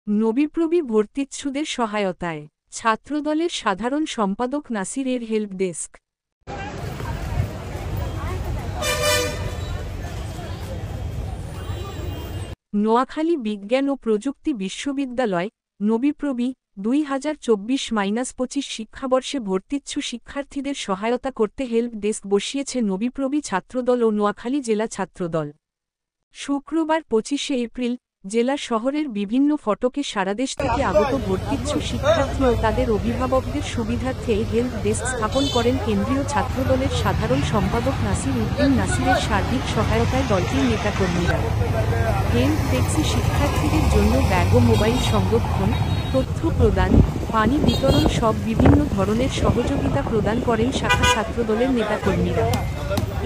নবীপ্রবী ভর্তিচ্ছুদের সহায়তায় ছাত্রদলের সাধারণ সম্পাদক নাসিরের হেল্প ডেস্ক। নোয়াখালী বিজ্ঞান ও প্রযুক্তি বিশ্ববিদ্যালয় নবীপ্রবী 2024-25 শিক্ষাবর্ষে ভর্তিচ্ছু শিক্ষার্থীদের সহায়তা করতে হেল্প ডেস্ক বসিয়েছে নবীপ্রবী ছাত্রদল ও নোয়াখালী জেলা ছাত্রদল। শুক্রবার 25শে এপ্রিল জেলা শহরের বিভিন্ন ফটকে সারাদেশ থেকে আগত ভর্তিচ্ছু শিক্ষার্থী ও তাদের অভিভাবকদের সুবিধার্থে এই হেল্প ডেস্ক স্থাপন করেন কেন্দ্রীয় ছাত্রদলের সাধারণ সম্পাদক নাসির উদ্দিন নাসিরের সার্বিক সহায়তায় দলটির নেতাকর্মীরা। হেল্প ডেস্কে শিক্ষার্থীদের জন্য ব্যাগ ও মোবাইল সংরক্ষণ, তথ্য প্রদান, পানি বিতরণ সব বিভিন্ন ধরনের সহযোগিতা প্রদান করেন শাখা ছাত্রদলের নেতাকর্মীরা।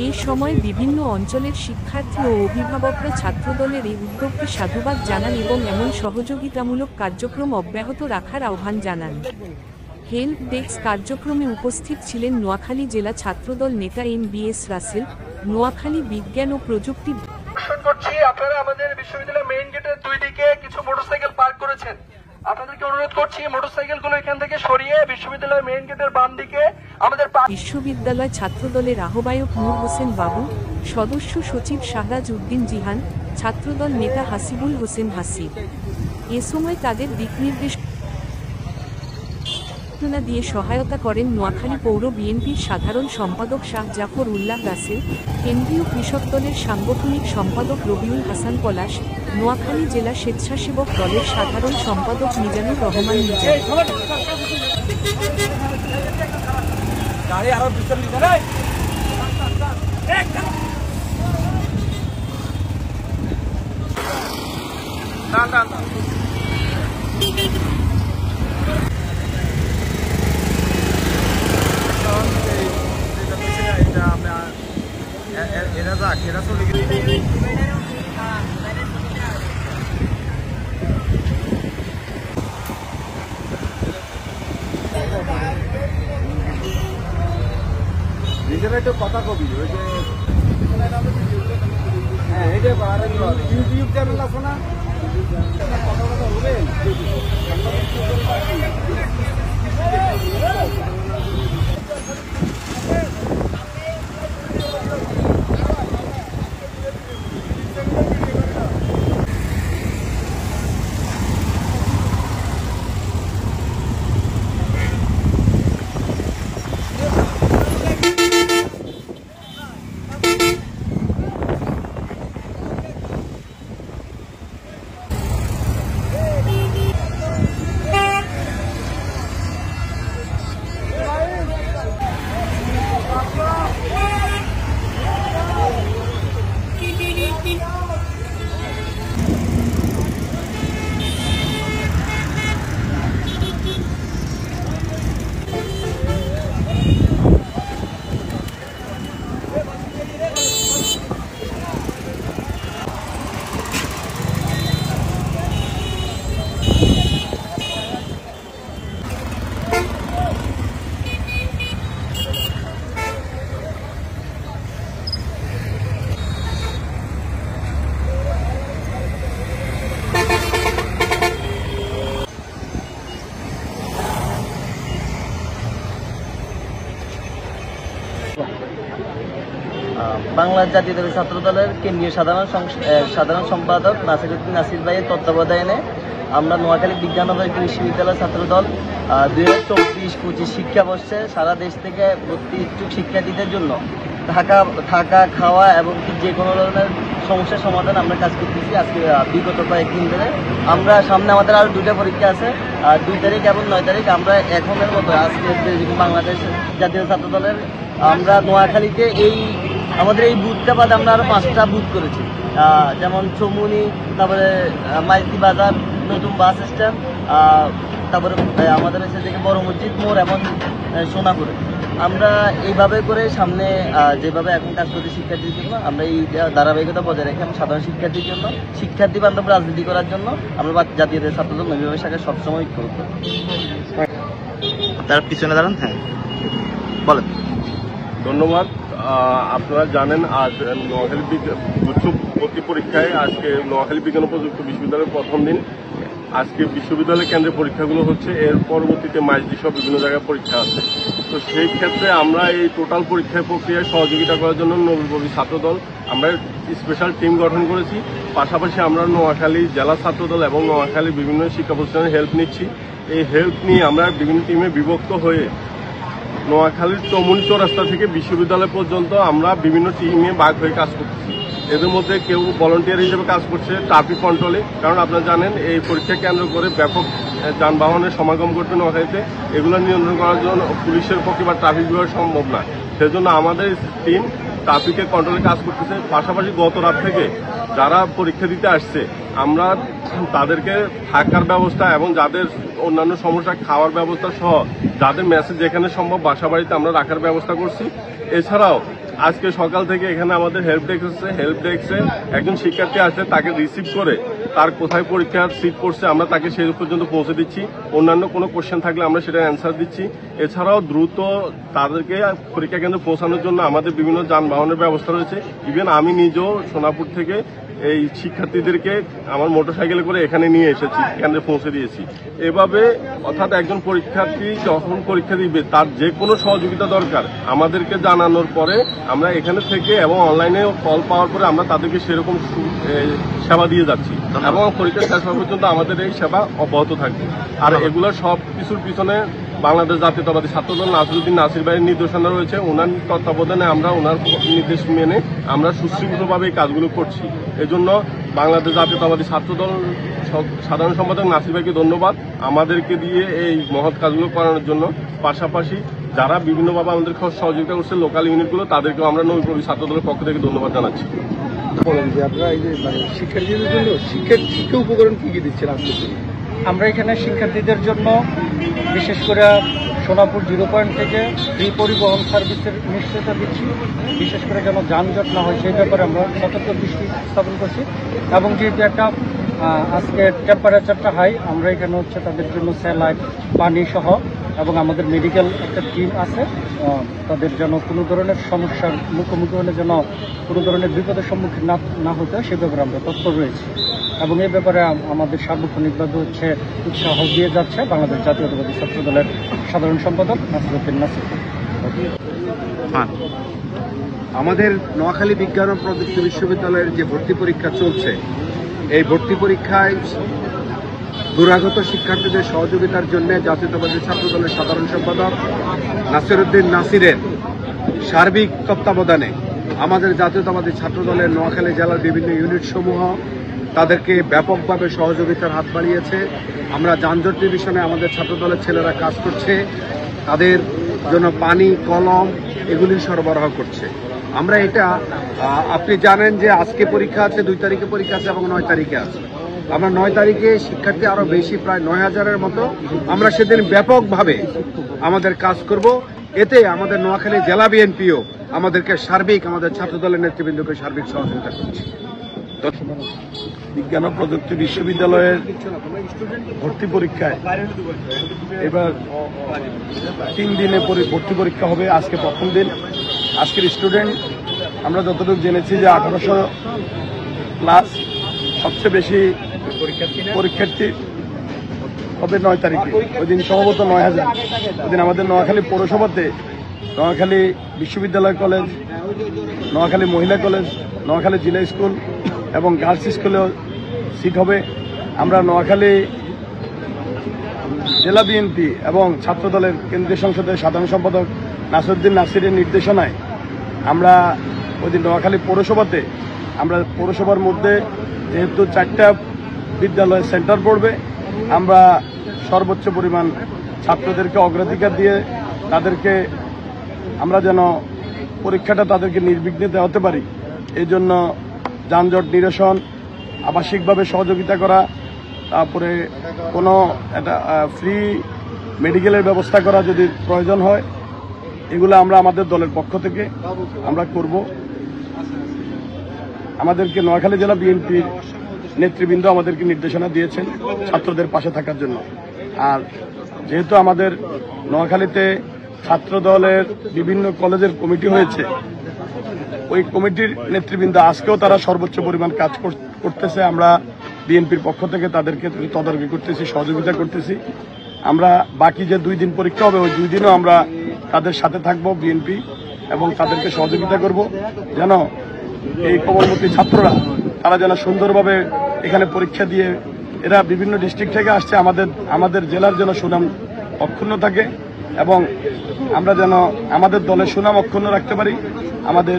এ সময় বিভিন্ন অঞ্চলের শিক্ষার্থী ও অভিভাবকরা ছাত্রদলের এই উদ্যোগকে সাধুবাদ জানান এবং এমন সহযোগিতামূলক কার্যক্রম অব্যাহত রাখার আহ্বান জানান। হেল্প ডেস্ক কার্যক্রমে উপস্থিত ছিলেন নোয়াখালী জেলা ছাত্রদল নেতা MBS রাসেল, নোয়াখালী বিজ্ঞান ও প্রযুক্তি। আপনারা আমাদের বিশ্ববিদ্যালয়ের মেইন গেটের দুই দিকে কিছু মোটরসাইকেল পার্ক করেছেন, আপনাদেরকে অনুরোধ করছি মোটরসাইকেলগুলো এখান থেকে সরিয়ে বিশ্ববিদ্যালয়ের মেইন গেটের বাম দিকে আমাদের বিশ্ববিদ্যালয় ছাত্রদলের আহ্বায়ক নূর হোসেন বাবু, সদস্য সচিব শাহরাজ উদ্দিন জিহান, ছাত্রদল নেতা হাসিবুল হোসেন হাসিব। এ সময় তাদের দিকনির্দেশ দিয়ে সহায়তা করেন নোয়াখালী পৌর বিএনপির সাধারণ সম্পাদক শাহ জাফর উল্লাহ রাসেল, কেন্দ্রীয় কৃষক দলের সাংগঠনিক সম্পাদক রবিউল হাসান পলাশ, নোয়াখালী জেলা স্বেচ্ছাসেবক দলের সাধারণ সম্পাদক মিজানুর রহমান মিজান। একটু কথা কবি ওই যে হ্যাঁ এটা ইউটিউব চ্যানেল আছে না, কথা কথা হবে। বাংলাদেশ জাতীয়তাবাদী ছাত্রদলের কেন্দ্রীয় সাধারণ সম্পাদক নাসির উদ্দিন নাসির ভাইয়ের তত্ত্বাবধানে আমরা নোয়াখালী বিজ্ঞান ও প্রযুক্তি বিশ্ববিদ্যালয় ছাত্রদল 2024-25 শিক্ষাবর্ষে সারা দেশ থেকে ভর্তি ইচ্ছুক শিক্ষার্থীদের জন্য থাকা খাওয়া এবং যে কোনো ধরনের সমস্যার সমাধান আমরা কাজ করতেছি। আজকে বিগত কয়েকদিন ধরে আমরা সামনে আমাদের আরও 2টা পরীক্ষা আছে, 2 তারিখ এবং 9 তারিখ। আমরা এখনের মতো আজকে বাংলাদেশ জাতীয় ছাত্রদলের আমরা নোয়াখালীতে আমাদের এই বুথটা বাদে আমরা আরও 5টা বুথ করেছি, যেমন চমুনি, তারপরে মাইতি বাজার, নতুন বাস স্ট্যান্ড, তারপরে আমাদের এসে থেকে বড় মসজিদ মোড় এবং সোনাপুরে। আমরা এইভাবে করে সামনে যেভাবে এখন কাজ করছি শিক্ষার্থীর জন্য, আমরা এই ধারাবাহিকতা বজায় রেখে আমরা সাধারণ শিক্ষার্থীর জন্য, শিক্ষার্থী বান্ধব রাজনীতি করার জন্য আমরা জাতীয় ছাত্রদল নবীভাবে শাখায় সবসময় করব। তার পিছনে দাঁড়ান। হ্যাঁ বলেন। ধন্যবাদ। আপনারা জানেন আজ নোয়াখালী উচ্চ ভর্তি পরীক্ষায় আজকে নোয়াখালী বিজ্ঞান ও প্রযুক্তি বিশ্ববিদ্যালয়ের প্রথম দিন। আজকে বিশ্ববিদ্যালয় কেন্দ্রে পরীক্ষাগুলো হচ্ছে, এর পরবর্তীতে মাইজদি সহ বিভিন্ন জায়গায় পরীক্ষা আছে। তো সেই ক্ষেত্রে আমরা এই টোটাল পরীক্ষা প্রক্রিয়ায় সহযোগিতা করার জন্য নবীপ্রবী ছাত্রদল আমরা স্পেশাল টিম গঠন করেছি। পাশাপাশি আমরা নোয়াখালী জেলা ছাত্রদল এবং নোয়াখালী বিভিন্ন শিক্ষা প্রতিষ্ঠানের হেল্প নিচ্ছি। এই হেল্প নিয়ে আমরা বিভিন্ন টিমে বিভক্ত হয়ে নোয়াখালীর চমুনি চৌরাস্তা থেকে বিশ্ববিদ্যালয় পর্যন্ত আমরা বিভিন্ন টিমে ভাগ হয়ে কাজ করতেছি। এদের মধ্যে কেউ ভলান্টিয়ার হিসেবে কাজ করছে ট্রাফিক কন্ট্রোলে, কারণ আপনারা জানেন এই পরীক্ষা কেন্দ্র করে ব্যাপক যানবাহনের সমাগম করতে নোয়াখালীতে, এগুলো নিয়ন্ত্রণ করার জন্য পুলিশের পক্ষে বা ট্রাফিক বিভাগ সম্ভব না। সেজন্য আমাদের টিম ট্রাফিকের কন্ট্রোলে কাজ করতেছে। পাশাপাশি গত রাত থেকে যারা পরীক্ষা দিতে আসছে আমরা তাদেরকে থাকার ব্যবস্থা এবং যাদের অন্যান্য সমস্যা খাওয়ার ব্যবস্থা সহ যাদের মেসেজ যেখানে সম্ভব বাসা বাড়িতে আমরা রাখার ব্যবস্থা করছি। এছাড়াও আজকে সকাল থেকে এখানে আমাদের হেল্প ডেস্ক আছে, হেল্প ডেস্কে একজন শিক্ষার্থী আসলে তাকে রিসিভ করে তার কোথায় পরীক্ষার সিট পড়ছে আমরা তাকে সেই পর্যন্ত পৌঁছে দিচ্ছি। অন্যান্য কোনো কোশ্চেন থাকলে আমরা সেটা অ্যান্সার দিচ্ছি। এছাড়াও দ্রুত তাদেরকে পরীক্ষা কেন্দ্রে পৌঁছানোর জন্য আমাদের বিভিন্ন যানবাহনের ব্যবস্থা রয়েছে। ইভেন আমি নিজেও সোনাপুর থেকে এই শিক্ষার্থীদেরকে আমার মোটরসাইকেলে করে এখানে নিয়ে এসেছি, কেন্দ্রে পৌঁছে দিয়েছি। এভাবে অর্থাৎ একজন পরীক্ষার্থী যখন পরীক্ষা দিবে তার যে কোনো সহযোগিতা দরকার আমাদেরকে জানানোর পরে আমরা এখানে থেকে এবং অনলাইনে কল পাওয়ার পরে আমরা তাদেরকে সেরকম সেবা দিয়ে যাচ্ছি এবং পরীক্ষা শেষ হওয়া পর্যন্ত আমাদের এই সেবা অব্যাহত থাকবে। আর এগুলো সব কিছুর পিছনে বাংলাদেশ জাতীয়তাবাদী ছাত্রদল নাসিরউদ্দিন নাসির ভাইয়ের নির্দেশনা রয়েছে। ওনার তত্ত্বাবধানে আমরা ওনার নির্দেশ মেনে আমরা সুশৃঙ্খলভাবে এই কাজগুলো করছি। এজন্য বাংলাদেশ জাতীয়তাবাদী ছাত্রদল সাধারণ সম্পাদক নাসির ভাইকে ধন্যবাদ আমাদেরকে দিয়ে এই মহৎ কাজগুলো করানোর জন্য। পাশাপাশি যারা বিভিন্নভাবে আমাদের সহযোগিতা করছে লোকাল ইউনিটগুলো, তাদেরকেও আমরা নবীপ্রবী ছাত্রদলের পক্ষ থেকে ধন্যবাদ জানাচ্ছি। বলেন যে আপনারা এই যে শিক্ষার্থীদের জন্য শিক্ষা উপকরণ কি কি দিচ্ছেন আজকে? আমরা এখানে শিক্ষার্থীদের জন্য বিশেষ করে সোনাপুর 0 পয়েন্ট থেকে ফ্রি পরিবহন সার্ভিসের নিশ্চয়তা দিচ্ছি। বিশেষ করে যেন যানজট না হয় সেই ব্যাপারে আমরা সতর্ক দৃষ্টি স্থাপন করছি। এবং যেহেতু একটা আজকে টেম্পারেচারটা হাই, আমরা এখানে হচ্ছে তাদের জন্য স্যালাইন পানি সহ এবং আমাদের মেডিকেল একটা টিম আছে, তাদের যেন কোনো ধরনের সমস্যার মুখোমুখি হলে যেন কোনো ধরনের বিপদের সম্মুখীন না হতে হয় সে ব্যাপারে আমরা তৎপর রয়েছি। এবং এই ব্যাপারে আমাদের সার্বক্ষণিকভাবে হচ্ছে উৎসাহ দিয়ে যাচ্ছে বাংলাদেশ জাতীয়তাবাদী ছাত্রদলের সাধারণ সম্পাদক নাসিরউদ্দিন নাসির। আমাদের নোয়াখালী বিজ্ঞান ও প্রযুক্তি বিশ্ববিদ্যালয়ের যে ভর্তি পরীক্ষা চলছে, এই ভর্তি পরীক্ষায় দুরাগত শিক্ষার্থীদের সহযোগিতার জন্য জাতীয়তাবাদী ছাত্রদলের সাধারণ সম্পাদক নাসিরউদ্দিন নাসিরের সার্বিক তত্ত্বাবধানে আমাদের জাতীয়তাবাদী ছাত্রদলের নোয়াখালী জেলার বিভিন্ন ইউনিট সমূহ তাদেরকে ব্যাপকভাবে সহযোগিতার হাত বাড়িয়েছে। আমরা যানজট নিরসনে আমাদের ছাত্রদলের ছেলেরা কাজ করছে, তাদের জন্য পানি কলম এগুলি সরবরাহ করছে। আমরা এটা আপনি জানেন যে আজকে পরীক্ষা আছে, 2 তারিখে পরীক্ষা আছে এবং 9 তারিখে আছে। আমরা 9 তারিখে শিক্ষার্থী আরো বেশি, প্রায় 9000-এর মতো আমরা সেদিন ব্যাপকভাবে আমাদের কাজ করব। এতে আমাদের নোয়াখালী জেলা বিএনপিও আমাদেরকে সার্বিক, আমাদের ছাত্রদলের নেতৃবৃন্দকে সার্বিক সহযোগিতা করছে। বিজ্ঞান ও প্রযুক্তি বিশ্ববিদ্যালয়ের ভর্তি পরীক্ষায় এবার 3 দিনে ভর্তি পরীক্ষা হবে। আজকে প্রথম দিন। আজকের স্টুডেন্ট আমরা যতটুকু জেনেছি যে 1800 প্লাস। সবচেয়ে বেশি পরীক্ষার্থী হবে 9 তারিখে, ওই দিন সম্ভবত 9000। ওই দিন আমাদের নোয়াখালী পৌরসভাতে নোয়াখালী বিশ্ববিদ্যালয় কলেজ, নোয়াখালী মহিলা কলেজ, নোয়াখালী জিলা স্কুল এবং গার্লস স্কুলেও সিট হবে। আমরা নোয়াখালী জেলা বিএনপি এবং ছাত্রদলের কেন্দ্রীয় সংসদের সাধারণ সম্পাদক নাসিরউদ্দিন নাসিরের নির্দেশনায় আমরা ওই দিন নোয়াখালী পৌরসভাতে, আমরা পৌরসভার মধ্যে যেহেতু 4টা বিদ্যালয় সেন্টার পড়বে, আমরা সর্বোচ্চ পরিমাণ ছাত্রদেরকে অগ্রাধিকার দিয়ে তাদেরকে আমরা যেন পরীক্ষাটা তাদেরকে নির্বিঘ্নে দেওয়াতে পারি, এই জন্য যানজট নিরসন, আবাসিকভাবে সহযোগিতা করা, তারপরে কোনো একটা ফ্রি মেডিকেলের ব্যবস্থা করা যদি প্রয়োজন হয়, এগুলো আমরা আমাদের দলের পক্ষ থেকে আমরা করব। আমাদেরকে নোয়াখালী জেলা বিএনপির নেতৃবৃন্দ আমাদেরকে নির্দেশনা দিয়েছেন ছাত্রদের পাশে থাকার জন্য। আর যেহেতু আমাদের নোয়াখালীতে ছাত্র দলের বিভিন্ন কলেজের কমিটি হয়েছে, ওই কমিটির নেতৃবৃন্দ আজকেও তারা সর্বোচ্চ পরিমাণ কাজ করতেছে। আমরা বিএনপির পক্ষ থেকে তাদেরকে তদারকি করতেছি, সহযোগিতা করতেছি। আমরা বাকি যে 2 দিন পরীক্ষা হবে ওই 2 দিনও আমরা তাদের সাথে থাকব বিএনপি, এবং তাদেরকে সহযোগিতা করব যেন এই কোমলমতি ছাত্ররা তারা যেন সুন্দরভাবে এখানে পরীক্ষা দিয়ে, এরা বিভিন্ন ডিস্ট্রিক্ট থেকে আসছে, আমাদের জেলার যেন সুনাম অক্ষুণ্ণ থাকে এবং আমরা যেন আমাদের দলের সুনাম অক্ষুণ্ণ রাখতে পারি। আমাদের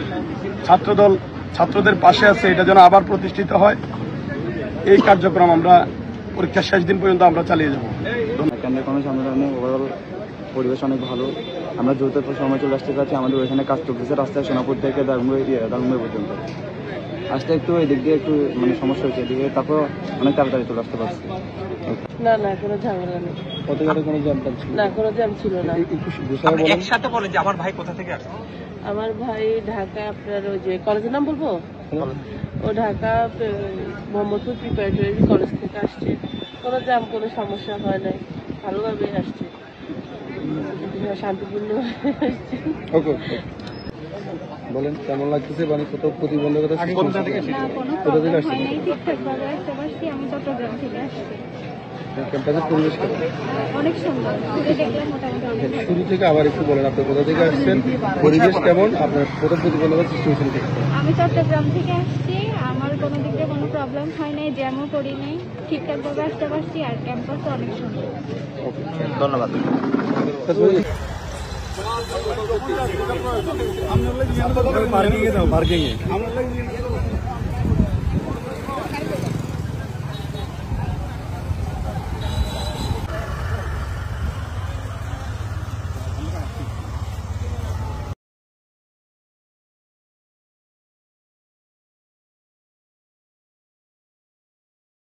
ছাত্রদল ছাত্রদের পাশে আছে, এটা যেন আবার প্রতিষ্ঠিত হয়। এই কার্যক্রম আমরা পরীক্ষার শেষ দিন পর্যন্ত আমরা চালিয়ে যাব। কেন্দ্রের কোনো সম্মেলনে ওভারঅল পরিবেশ অনেক ভালো। আমরা দ্রুত সময় চলে আসতে পারছি। আমাদের ওইখানে কাজ চলতেছে, রাস্তায় সোনাপুর থেকে দারুমবাই পর্যন্ত আসতে একটু এদিক দিয়ে একটু মানে সমস্যা হচ্ছে, এদিকে তারপর অনেক তাড়াতাড়ি চলে আসতে পারছি। না কোনো ঝামেলা নেই। কত জায়গায় কোনো জ্যাম ছিল না, কোনো জ্যাম ছিল না। একসাথে বলেন যে আমার ভাই কোথা থেকে আসছে। আমার ভাই ঢাকা, আপনার ওই যে কলেজের নাম বলবো, ও ঢাকা মোহাম্মদপুর প্রিপারেটরি কলেজ থেকে আসছে। কোনো জ্যাম, কোনো সমস্যা হয় নাই, ভালোভাবে আসছে, শান্তিপূর্ণ আসছে। ওকে, বলেন কেমন লাগতেছে? মানে কত প্রতিবন্ধকতা কোথা থেকে আসছে? ঠিকঠাকভাবে আসতে পারছি। আমি চট্টগ্রাম থেকে আসছি। ক্যাম্পাসের পরিবেশ কেমন? অনেক সুন্দর, দেখলাম মোটামুটি অনেক ভালো। শুরু থেকে আবার একটু বলেন, আপনি কোথা থেকে আসছেন, পরিবেশ কেমন, আপনার প্রথম প্রতিবন্ধকতা সৃষ্টি হয়েছিল? আমি চট্টগ্রাম থেকে আসছি। আমার কোনো দিক দিয়ে কোনো প্রবলেম হয় নাই, জ্যামও করি নাই, ঠিকঠাকভাবে আসতে পারছি। আর ক্যাম্পাসও অনেক সুন্দর। ধন্যবাদ। পার্কিং এ